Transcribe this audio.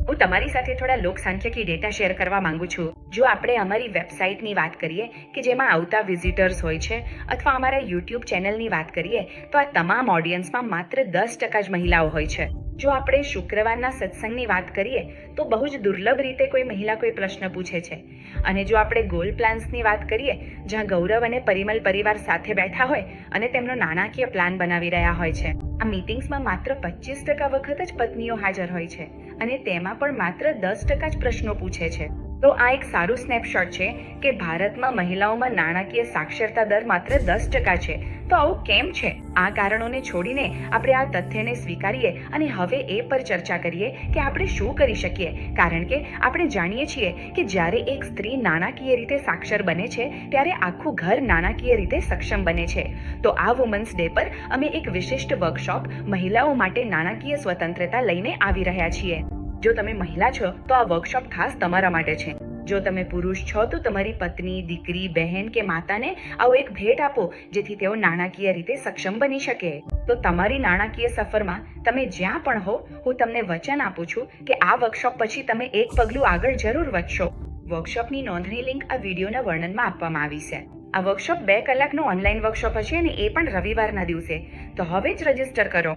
હું તમારી સાથે થોડા લોકસાંખ્યિકી ડેટા શેર કરવા માંગુ છું. જો આપણે અમારી વેબસાઇટની વાત કરીએ કે જેમાં આવતા વિઝિટર્સ હોય છે અથવા અમારા યુટ્યુબ ચેનલની વાત કરીએ તો આ તમામ ઓડિયન્સમાં માત્ર 10% જ મહિલાઓ હોય છે. જો આપણે શુક્રવારના સત્સંગની વાત કરીએ તો બહુ જ દુર્લભ રીતે કોઈ મહિલા કોઈ પ્રશ્ન પૂછે છે. અને જો આપણે ગોલ પ્લાન્સની વાત કરીએ જ્યાં ગૌરવ અને પરિમલ પરિવાર સાથે બેઠા હોય અને તેમનો નાણાકીય પ્લાન બનાવી રહ્યા હોય છે, આ મીટિંગ્સમાં માત્ર 25% વખત જ પત્નીઓ હાજર હોય છે અને તેમાં પણ માત્ર 10% જ પ્રશ્નો પૂછે છે. તો આ એક સારું સ્નેપશોટ છે કે ભારતમાં મહિલાઓમાં નાણાકીય સાક્ષરતા દર માત્ર 10% છે. તો આવું કેમ છે? આ કારણોને છોડીને આપણે આ તથ્યને સ્વીકારીએ અને હવે એ પર ચર્ચા કરીએ કે આપણે શું કરી શકીએ. કારણ કે આપણે જાણીએ છીએ કે જ્યારે એક સ્ત્રી નાણાકીય રીતે સાક્ષર બને છે ત્યારે આખું ઘર નાણાકીય રીતે સક્ષમ બને છે. તો આ વુમન્સ ડે પર અમે એક વિશિષ્ટ વર્કશોપ મહિલાઓ માટે નાણાકીય સ્વતંત્રતા લઈને આવી રહ્યા છીએ. જો તમે મહિલા છો તો આ વર્કશોપ ખાસ તમારા માટે છે. જો તમે પુરુષ છો તો તમારી પત્ની, દીકરી, બહેન કે માતાને આવો એક ભેટ આપો જેથી તેઓ નાણાકીય રીતે સક્ષમ બની શકે. તો તમારી નાણાકીય સફરમાં તમે જ્યાં પણ હો, હું તમને વચન આપું છું કે આ વર્કશોપ પછી તમે એક પગલું આગળ જરૂર વધશો. વર્કશોપની નોંધણી લિંક આ વિડીયોના વર્ણનમાં આપવામાં આવી છે. આ વર્કશોપ 2 કલાકનો ઓનલાઈન વર્કશોપ હશે અને એ પણ રવિવારના દિવસે. તો હવે જ રજીસ્ટર કરો.